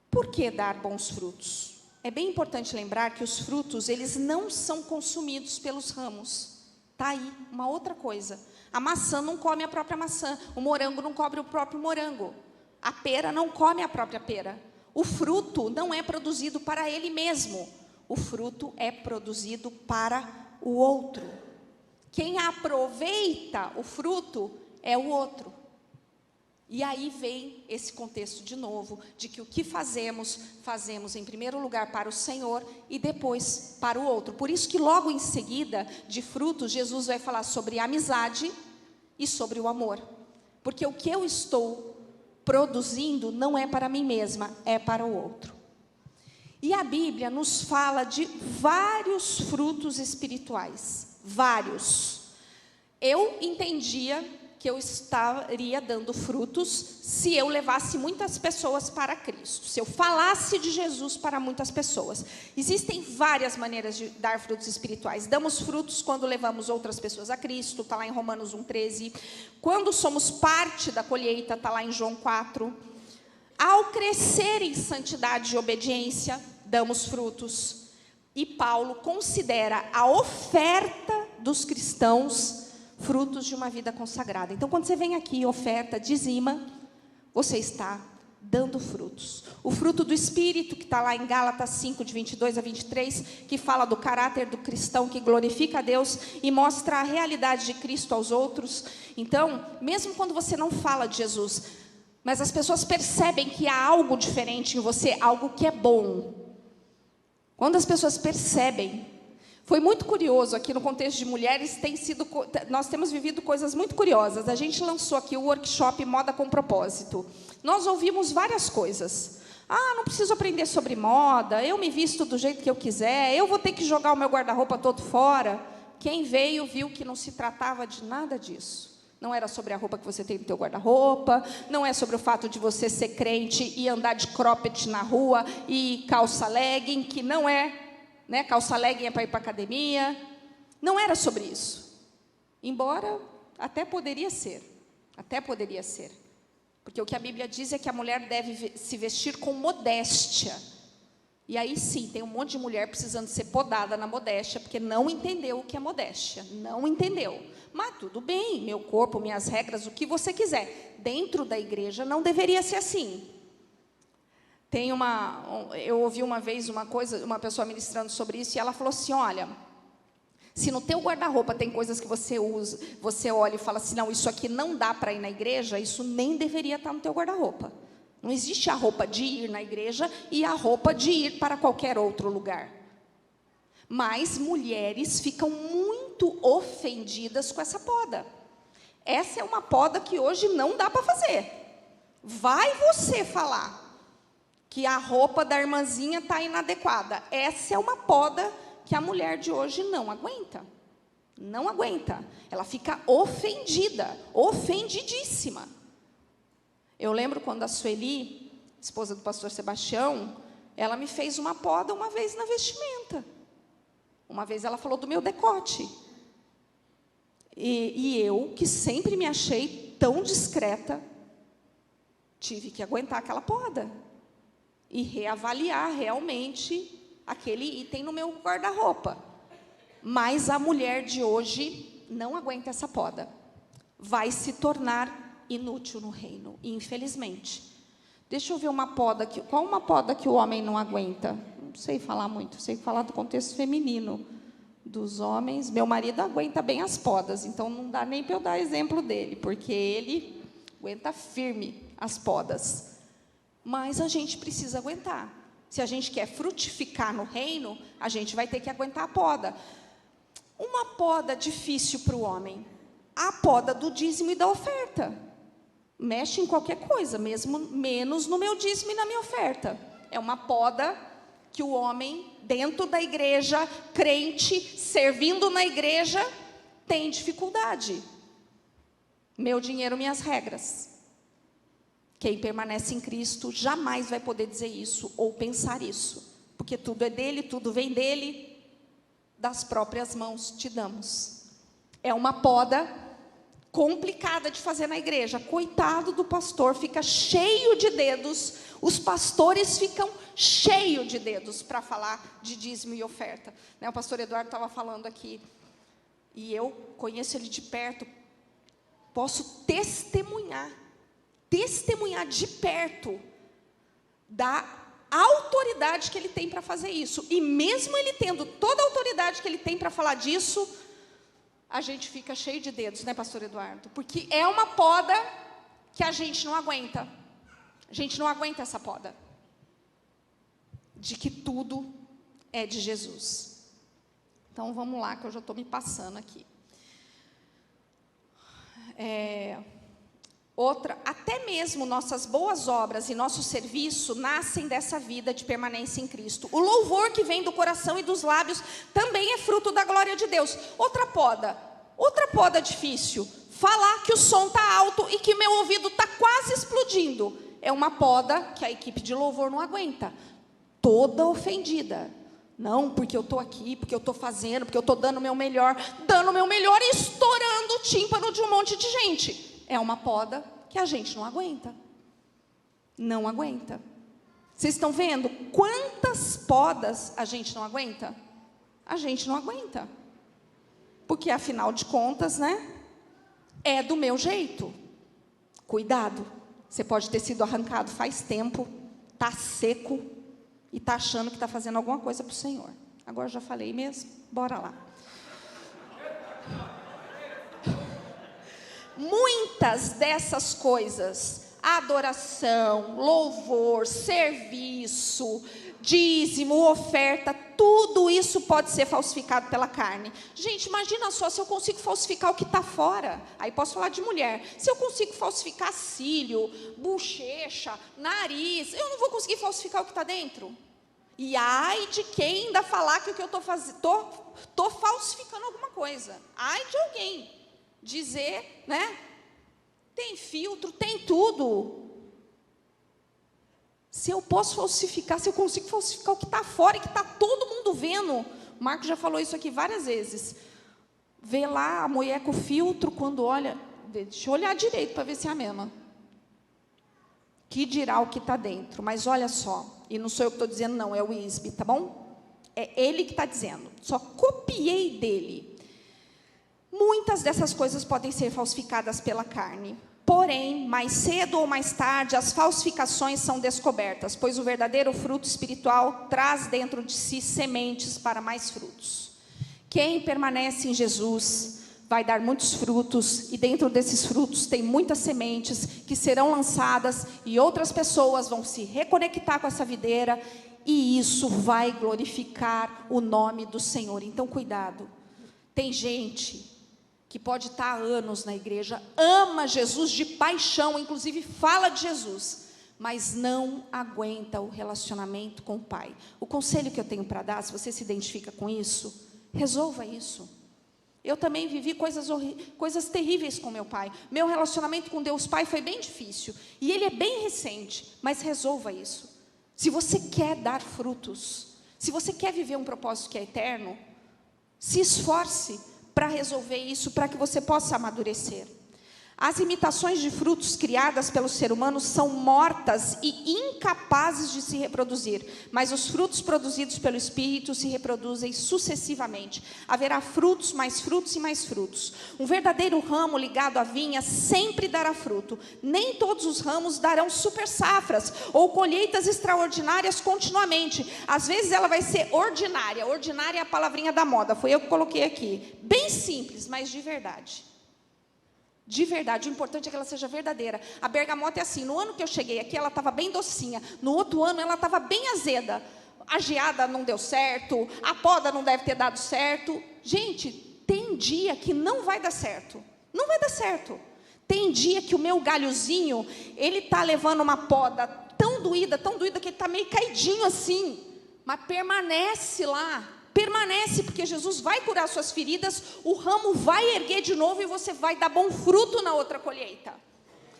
Por que dar bons frutos? É bem importante lembrar que os frutos, eles não são consumidos pelos ramos. Está aí uma outra coisa. A maçã não come a própria maçã. O morango não come o próprio morango. A pera não come a própria pera. O fruto não é produzido para ele mesmo. O fruto é produzido para o outro. Quem aproveita o fruto é o outro. E aí vem esse contexto de novo, de que o que fazemos em primeiro lugar para o Senhor e depois para o outro. Por isso que logo em seguida, de frutos, Jesus vai falar sobre amizade e sobre o amor. Porque o que eu estou produzindo não é para mim mesma, é para o outro. E a Bíblia nos fala de vários frutos espirituais. Vários. Eu entendia que eu estaria dando frutos se eu levasse muitas pessoas para Cristo, se eu falasse de Jesus para muitas pessoas. Existem várias maneiras de dar frutos espirituais. Damos frutos quando levamos outras pessoas a Cristo, está lá em Romanos 1,13. Quando somos parte da colheita, está lá em João 4. Ao crescer em santidade e obediência, damos frutos. E Paulo considera a oferta dos cristãos frutos de uma vida consagrada. Então, quando você vem aqui, oferta, dizima, você está dando frutos. O fruto do Espírito, que está lá em Gálatas 5, de 22 a 23, que fala do caráter do cristão, que glorifica a Deus e mostra a realidade de Cristo aos outros. Então, mesmo quando você não fala de Jesus, mas as pessoas percebem que há algo diferente em você, algo que é bom. Quando as pessoas percebem, foi muito curioso aqui no contexto de mulheres, nós temos vivido coisas muito curiosas. A gente lançou aqui o workshop Moda com Propósito. Nós ouvimos várias coisas. Não preciso aprender sobre moda, eu me visto do jeito que eu quiser, eu vou ter que jogar o meu guarda-roupa todo fora. Quem veio viu que não se tratava de nada disso. Não era sobre a roupa que você tem no teu guarda-roupa, não é sobre o fato de você ser crente e andar de cropped na rua e calça legging, que não é, né? Calça legging é para ir para a academia. Não era sobre isso. Embora até poderia ser. Porque o que a Bíblia diz é que a mulher deve se vestir com modéstia. E aí sim, tem um monte de mulher precisando ser podada na modéstia, porque não entendeu o que é modéstia. Não entendeu. Mas tudo bem, meu corpo, minhas regras, o que você quiser. Dentro da igreja não deveria ser assim. Eu ouvi uma vez uma pessoa ministrando sobre isso, e ela falou assim, olha, se no teu guarda-roupa tem coisas que você usa, você olha e fala assim, não, isso aqui não dá para ir na igreja, isso nem deveria estar no teu guarda-roupa. Não existe a roupa de ir na igreja e a roupa de ir para qualquer outro lugar. Mas mulheres ficam muito ofendidas com essa poda. Essa é uma poda que hoje não dá para fazer. Vai você falar que a roupa da irmãzinha está inadequada. Essa é uma poda que a mulher de hoje não aguenta. Não aguenta. Ela fica ofendida, ofendidíssima. Eu lembro quando a Sueli, esposa do pastor Sebastião, ela me fez uma poda uma vez na vestimenta. Uma vez ela falou do meu decote. E eu, que sempre me achei tão discreta, tive que aguentar aquela poda. E reavaliar realmente aquele item no meu guarda-roupa. Mas a mulher de hoje não aguenta essa poda. Vai se tornar inútil no reino, infelizmente. Deixa eu ver uma poda aqui. Qual uma poda que o homem não aguenta? Não sei falar muito, sei falar do contexto feminino. Dos homens, meu marido aguenta bem as podas, então não dá nem para eu dar exemplo dele, porque ele aguenta firme as podas. Mas a gente precisa aguentar. Se a gente quer frutificar no reino, a gente vai ter que aguentar a poda. Uma poda difícil para o homem, a poda do dízimo e da oferta. Mexe em qualquer coisa, mesmo menos no meu dízimo e na minha oferta. É uma poda que o homem, dentro da igreja, crente, servindo na igreja, tem dificuldade. Meu dinheiro, minhas regras. Quem permanece em Cristo jamais vai poder dizer isso ou pensar isso, porque tudo é dele, tudo vem dele, das próprias mãos te damos. É uma poda complicada de fazer na igreja. Coitado do pastor, fica cheio de dedos, os pastores ficam cheios de dedos para falar de dízimo e oferta. O pastor Eduardo estava falando aqui, e eu conheço ele de perto, posso testemunhar de perto da autoridade que ele tem para fazer isso. E mesmo ele tendo toda a autoridade que ele tem para falar disso, a gente fica cheio de dedos, né, pastor Eduardo? Porque é uma poda que a gente não aguenta. A gente não aguenta essa poda. De que tudo é de Jesus. Então, vamos lá, que eu já estou me passando aqui. Outra, até mesmo nossas boas obras e nosso serviço nascem dessa vida de permanência em Cristo. O louvor que vem do coração e dos lábios também é fruto da glória de Deus. Outra poda difícil. Falar que o som está alto e que meu ouvido está quase explodindo. É uma poda que a equipe de louvor não aguenta. Toda ofendida. Não, porque eu estou aqui, porque eu estou fazendo, porque eu estou dando o meu melhor e estourando o tímpano de um monte de gente. É uma poda que a gente não aguenta. Não aguenta. Vocês estão vendo quantas podas a gente não aguenta? A gente não aguenta. Porque, afinal de contas, né? É do meu jeito. Cuidado. Você pode ter sido arrancado faz tempo, está seco e está achando que está fazendo alguma coisa para o Senhor. Agora já falei mesmo? Bora lá. Muitas dessas coisas, adoração, louvor, serviço, dízimo, oferta, tudo isso pode ser falsificado pela carne. Gente, imagina só, se eu consigo falsificar o que está fora, aí posso falar de mulher, se eu consigo falsificar cílio, bochecha, nariz, eu não vou conseguir falsificar o que está dentro? E ai de quem ainda falar que o que eu estou fazendo, estou falsificando alguma coisa. Ai de alguém dizer, né? Tem filtro, tem tudo. Se eu posso falsificar, se eu consigo falsificar o que está fora e que está todo mundo vendo. O Marco já falou isso aqui várias vezes. Vê lá a mulher com filtro, quando olha, deixa eu olhar direito para ver se é a mesma. Que dirá o que está dentro. Mas olha só, e não sou eu que estou dizendo não, é o ISB, tá bom? É ele que está dizendo. Só copiei dele. Muitas dessas coisas podem ser falsificadas pela carne. Porém, mais cedo ou mais tarde, as falsificações são descobertas, pois o verdadeiro fruto espiritual traz dentro de si sementes para mais frutos. Quem permanece em Jesus vai dar muitos frutos, e dentro desses frutos tem muitas sementes que serão lançadas, e outras pessoas vão se reconectar com essa videira, e isso vai glorificar o nome do Senhor. Então, cuidado. Tem gente que pode estar há anos na igreja, ama Jesus de paixão, inclusive fala de Jesus, mas não aguenta o relacionamento com o Pai. O conselho que eu tenho para dar, se você se identifica com isso, resolva isso. Eu também vivi coisas terríveis com meu pai. Meu relacionamento com Deus Pai foi bem difícil, e ele é bem recente, mas resolva isso. Se você quer dar frutos, se você quer viver um propósito que é eterno, Se esforce para resolver isso, para que você possa amadurecer. As imitações de frutos criadas pelo ser humano são mortas e incapazes de se reproduzir, mas os frutos produzidos pelo Espírito se reproduzem sucessivamente. Haverá frutos, mais frutos e mais frutos. Um verdadeiro ramo ligado à vinha sempre dará fruto. Nem todos os ramos darão super safras ou colheitas extraordinárias continuamente. Às vezes ela vai ser ordinária. Ordinária é a palavrinha da moda, foi eu que coloquei aqui. Bem simples, mas de verdade. De verdade, o importante é que ela seja verdadeira. A bergamota é assim, no ano que eu cheguei aqui, ela estava bem docinha. No outro ano, ela estava bem azeda. A geada não deu certo, a poda não deve ter dado certo. Gente, tem dia que não vai dar certo. Não vai dar certo. Tem dia que o meu galhozinho, ele está levando uma poda tão doída, que ele está meio caidinho assim. Mas permanece lá. Permanece, porque Jesus vai curar suas feridas, o ramo vai erguer de novo e você vai dar bom fruto na outra colheita.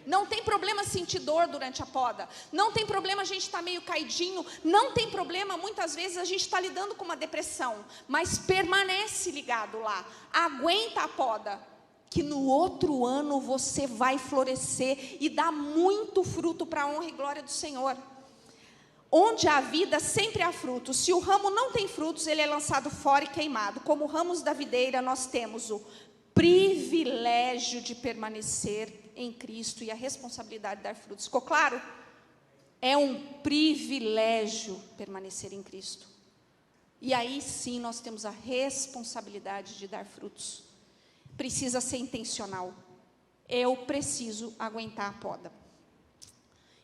Não tem problema sentir dor durante a poda, não tem problema a gente estar meio caidinho, não tem problema, muitas vezes a gente está lidando com uma depressão, mas permanece ligado lá, aguenta a poda, que no outro ano você vai florescer e dar muito fruto para a honra e glória do Senhor. Onde há vida, sempre há frutos. Se o ramo não tem frutos, ele é lançado fora e queimado. Como ramos da videira, nós temos o privilégio de permanecer em Cristo e a responsabilidade de dar frutos. Ficou claro? É um privilégio permanecer em Cristo. E aí sim nós temos a responsabilidade de dar frutos. Precisa ser intencional. Eu preciso aguentar a poda.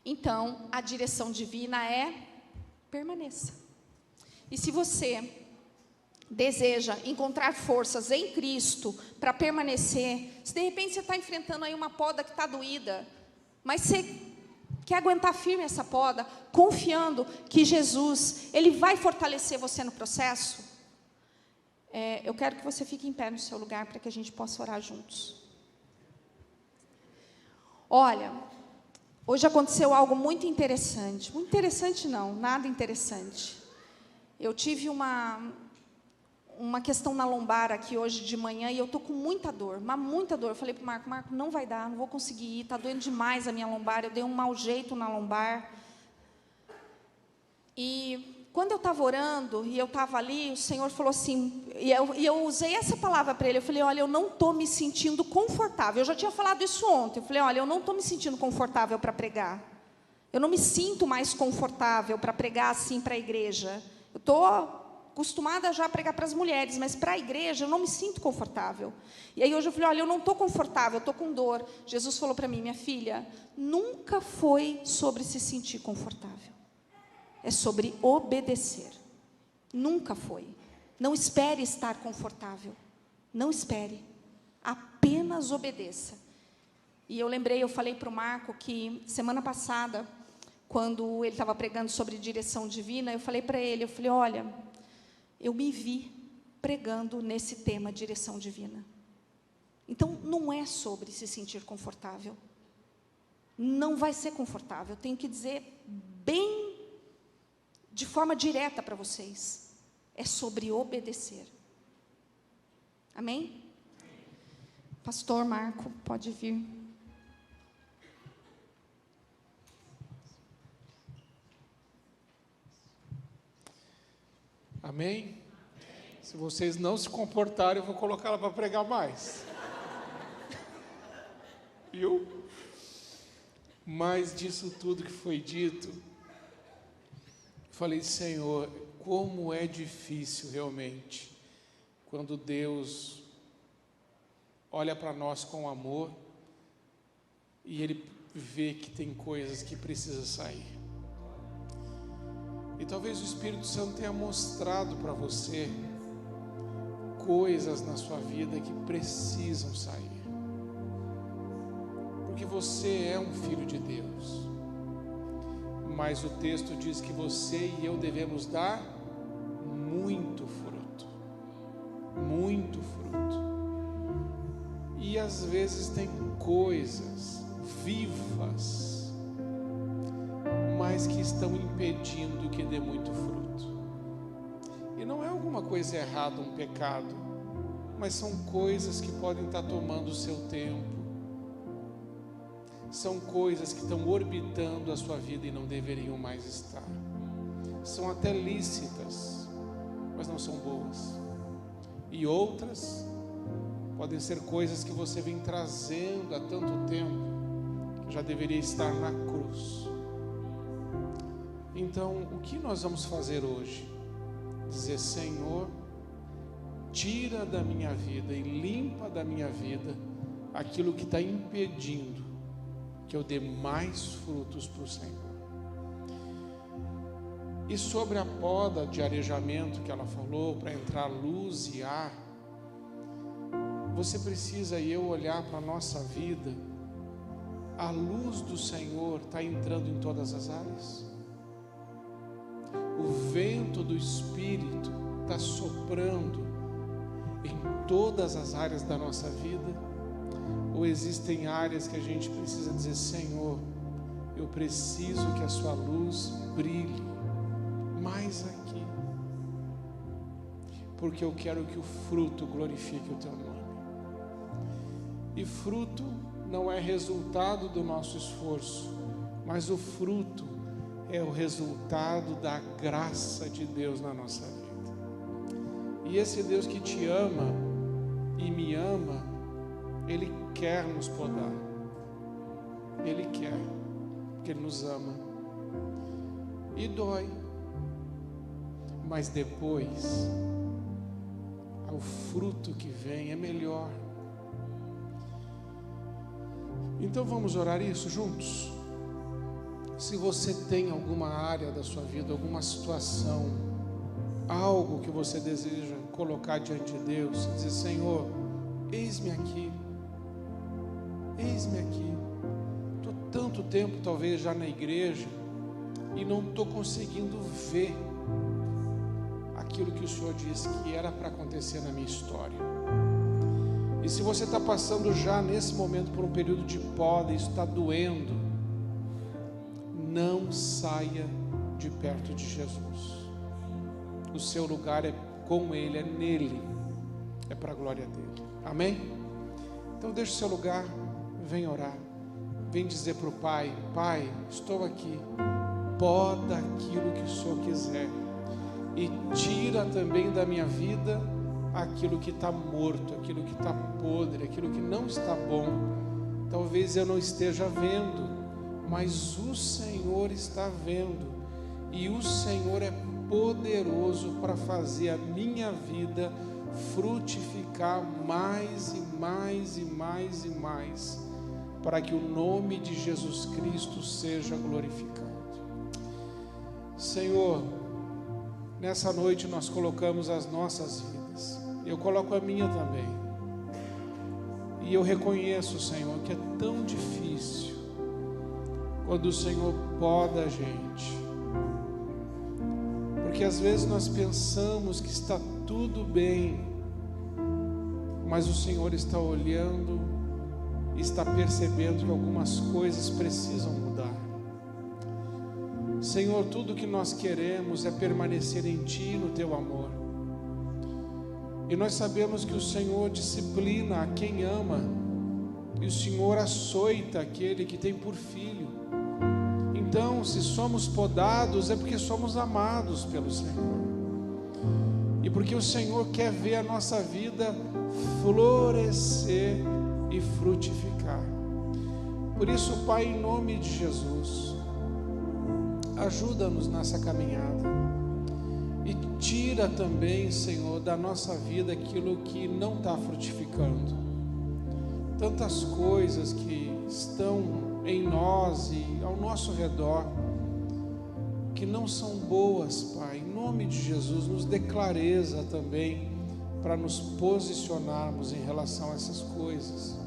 Então, a direção divina é: permaneça. E se você deseja encontrar forças em Cristo para permanecer, se de repente você está enfrentando aí uma poda que está doída, mas você quer aguentar firme essa poda, confiando que Jesus, Ele vai fortalecer você no processo, eu quero que você fique em pé no seu lugar para que a gente possa orar juntos. Olha, hoje aconteceu algo muito interessante. Muito interessante não, nada interessante. Eu tive uma questão na lombar aqui hoje de manhã e eu estou com muita dor, mas muita dor. Eu falei para o Marco, não vai dar, não vou conseguir ir, está doendo demais a minha lombar, eu dei um mau jeito na lombar. E quando eu estava orando e eu estava ali, o Senhor falou assim, e eu usei essa palavra para ele, eu falei, olha, eu não estou me sentindo confortável. Eu já tinha falado isso ontem, eu falei, olha, eu não estou me sentindo confortável para pregar. Eu não me sinto mais confortável para pregar assim para a igreja. Eu estou acostumada já a pregar para as mulheres, mas para a igreja eu não me sinto confortável. E aí hoje eu falei, olha, eu não estou confortável, eu estou com dor. Jesus falou para mim, minha filha, nunca foi sobre se sentir confortável. É sobre obedecer. Nunca foi. Não espere estar confortável. Não espere. Apenas obedeça. E eu lembrei, eu falei para o Marco que semana passada, quando ele estava pregando sobre direção divina, eu falei para ele, eu falei, olha, eu me vi pregando nesse tema direção divina. Então, não é sobre se sentir confortável. Não vai ser confortável. Eu tenho que dizer bem de forma direta para vocês, é sobre obedecer. Amém? Pastor Marco, pode vir. Amém? Se vocês não se comportarem, eu vou colocar ela para pregar mais. Viu? Mas disso tudo que foi dito, falei, Senhor, como é difícil realmente, quando Deus olha para nós com amor, e Ele vê que tem coisas que precisam sair. E talvez o Espírito Santo tenha mostrado para você, coisas na sua vida que precisam sair. Porque você é um filho de Deus. Mas o texto diz que você e eu devemos dar muito fruto. Muito fruto. E às vezes tem coisas vivas, mas que estão impedindo que dê muito fruto. E não é alguma coisa errada, um pecado. mas são coisas que podem estar tomando o seu tempo. São coisas que estão orbitando a sua vida e não deveriam mais estar. São até lícitas, mas não são boas. E outras podem ser coisas que você vem trazendo há tanto tempo, que já deveria estar na cruz. Então, o que nós vamos fazer hoje? Dizer: Senhor, tira da minha vida e limpa da minha vida aquilo que está impedindo que eu dê mais frutos para o Senhor. E sobre a poda de arejamento que ela falou, para entrar luz e ar, você precisa e eu olhar para a nossa vida. A luz do Senhor está entrando em todas as áreas. O vento do Espírito está soprando em todas as áreas da nossa vida. Ou existem áreas que a gente precisa dizer: Senhor, eu preciso que a sua luz brilhe mais aqui, porque eu quero que o fruto glorifique o teu nome. E fruto não é resultado do nosso esforço, mas o fruto é o resultado da graça de Deus na nossa vida. E esse Deus que te ama e me ama, Ele quer nos podar. Ele quer, porque Ele nos ama. E dói. Mas depois, o fruto que vem é melhor. Então vamos orar isso juntos? Se você tem alguma área da sua vida, alguma situação, algo que você deseja colocar diante de Deus, dizer: Senhor, eis-me aqui. Eis-me aqui. Estou tanto tempo talvez já na igreja e não estou conseguindo ver aquilo que o Senhor disse que era para acontecer na minha história. E se você está passando já nesse momento por um período de poda, isso está doendo, não saia de perto de Jesus. O seu lugar é com Ele, é nele, é para a glória dele. Amém? Então deixe o seu lugar, vem orar, vem dizer para o Pai: Pai, estou aqui, poda aquilo que o Senhor quiser e tira também da minha vida aquilo que está morto, aquilo que está podre, aquilo que não está bom. Talvez eu não esteja vendo, mas o Senhor está vendo, e o Senhor é poderoso para fazer a minha vida frutificar mais e mais e mais e mais, para que o nome de Jesus Cristo seja glorificado. Senhor, nessa noite nós colocamos as nossas vidas, eu coloco a minha também, e eu reconheço, Senhor, que é tão difícil quando o Senhor poda a gente, porque às vezes nós pensamos que está tudo bem, mas o Senhor está olhando, está percebendo que algumas coisas precisam mudar. Senhor, tudo que nós queremos é permanecer em Ti, no Teu amor, e nós sabemos que o Senhor disciplina a quem ama, e o Senhor açoita aquele que tem por filho. Então, se somos podados, é porque somos amados pelo Senhor, e porque o Senhor quer ver a nossa vida florescer e frutificar. Por isso, Pai, em nome de Jesus, ajuda-nos nessa caminhada e tira também, Senhor, da nossa vida aquilo que não está frutificando. Tantas coisas que estão em nós e ao nosso redor que não são boas, Pai. Em nome de Jesus, nos dê clareza também para nos posicionarmos em relação a essas coisas.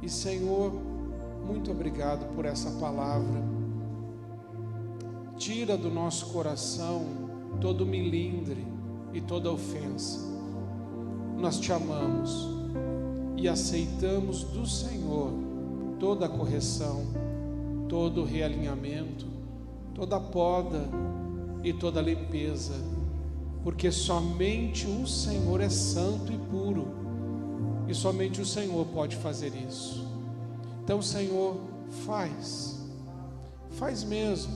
E, Senhor, muito obrigado por essa palavra. Tira do nosso coração todo milindre e toda ofensa. Nós te amamos e aceitamos do Senhor toda a correção, todo o realinhamento, toda a poda e toda a limpeza, porque somente o Senhor é santo e puro, e somente o Senhor pode fazer isso. Então, Senhor, faz mesmo,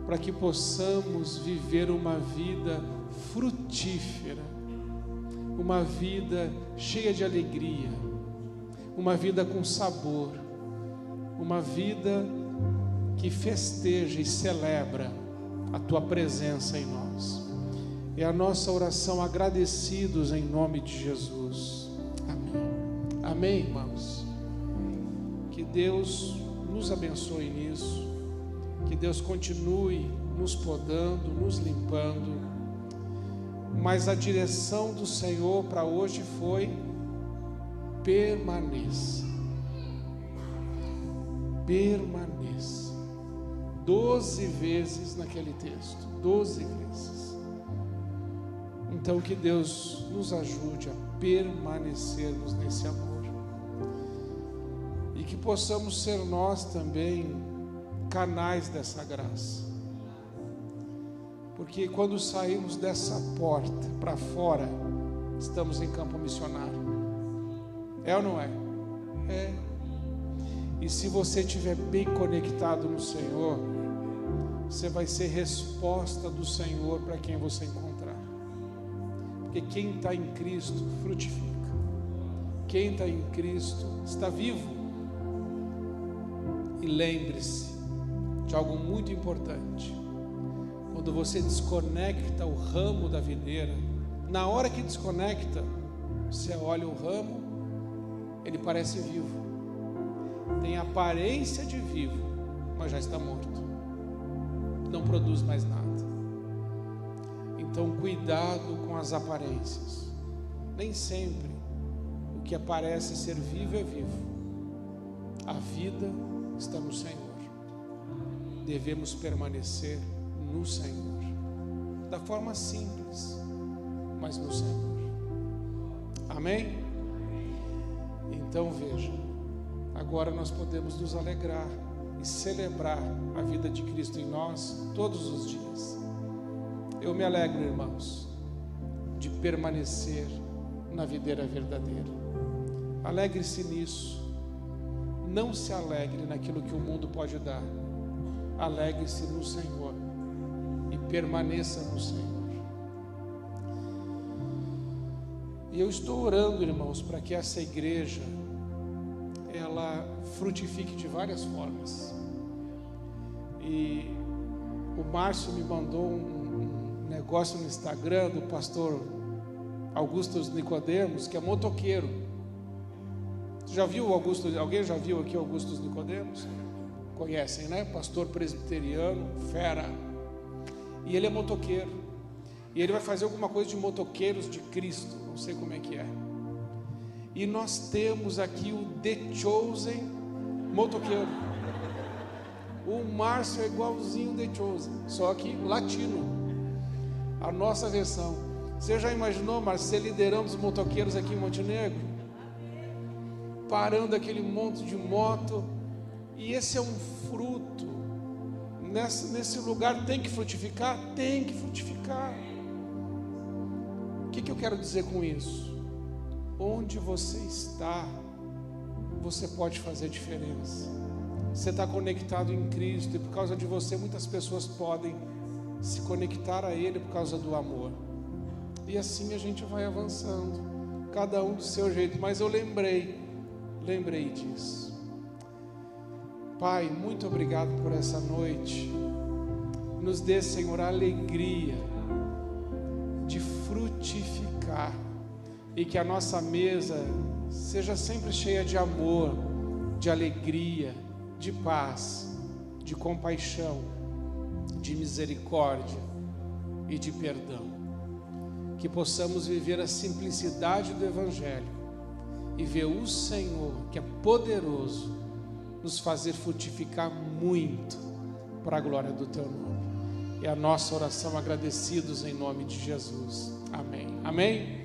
para que possamos viver uma vida frutífera, uma vida cheia de alegria, uma vida com sabor, uma vida que festeja e celebra a Tua presença em nós. É a nossa oração, agradecidos em nome de Jesus. Amém. Amém, irmãos. Que Deus nos abençoe nisso, que Deus continue nos podando, nos limpando, mas a direção do Senhor para hoje foi: permaneça. Permaneça. 12 vezes naquele texto, 12 vezes. Então que Deus nos ajude a permanecermos nesse amor, e que possamos ser nós também canais dessa graça, porque quando saímos dessa porta para fora, estamos em campo missionário. É ou não é? É. E se você estiver bem conectado no Senhor, você vai ser resposta do Senhor para quem você encontrar. Porque quem está em Cristo frutifica. Quem está em Cristo está vivo. E lembre-se de algo muito importante: quando você desconecta o ramo da videira, na hora que desconecta, você olha o ramo, ele parece vivo, tem aparência de vivo, mas já está morto, não produz mais nada. Então cuidado com as aparências. Nem sempre o que parece ser vivo é vivo. A vida está no Senhor. Devemos permanecer no Senhor, da forma simples, mas no Senhor. Amém? Então veja, agora nós podemos nos alegrar e celebrar a vida de Cristo em nós todos os dias. Eu me alegro, irmãos, de permanecer na videira verdadeira. Alegre-se nisso. Não se alegre naquilo que o mundo pode dar. Alegre-se no Senhor e permaneça no Senhor. E eu estou orando, irmãos, para que essa igreja ela frutifique de várias formas. E o Márcio me mandou um negócio no Instagram do pastor Augusto Nicodemos, que é motoqueiro. Já viu o Augusto? Alguém já viu aqui o Augusto Nicodemos? Conhecem, né? Pastor presbiteriano, fera. E ele é motoqueiro. E ele vai fazer alguma coisa de motoqueiros de Cristo, não sei como é que é. E nós temos aqui o The Chosen motoqueiro. O Márcio é igualzinho o The Chosen, só que latino. A nossa versão. Você já imaginou, Márcio, você liderando os motoqueiros aqui em Montenegro? Parando aquele monte de moto. E esse é um fruto. Nesse lugar tem que frutificar? Tem que frutificar. O que eu quero dizer com isso? Onde você está, você pode fazer diferença. Você está conectado em Cristo, e por causa de você muitas pessoas podem se conectar a Ele por causa do amor. E assim a gente vai avançando, cada um do seu jeito. Mas eu lembrei disso. Pai, muito obrigado por essa noite. Nos dê, Senhor, a alegria de frutificar, e que a nossa mesa seja sempre cheia de amor, de alegria, de paz, de compaixão, de misericórdia e de perdão. Que possamos viver a simplicidade do Evangelho e ver o Senhor, que é poderoso, nos fazer frutificar muito para a glória do Teu nome. É a nossa oração, agradecidos em nome de Jesus. Amém. Amém.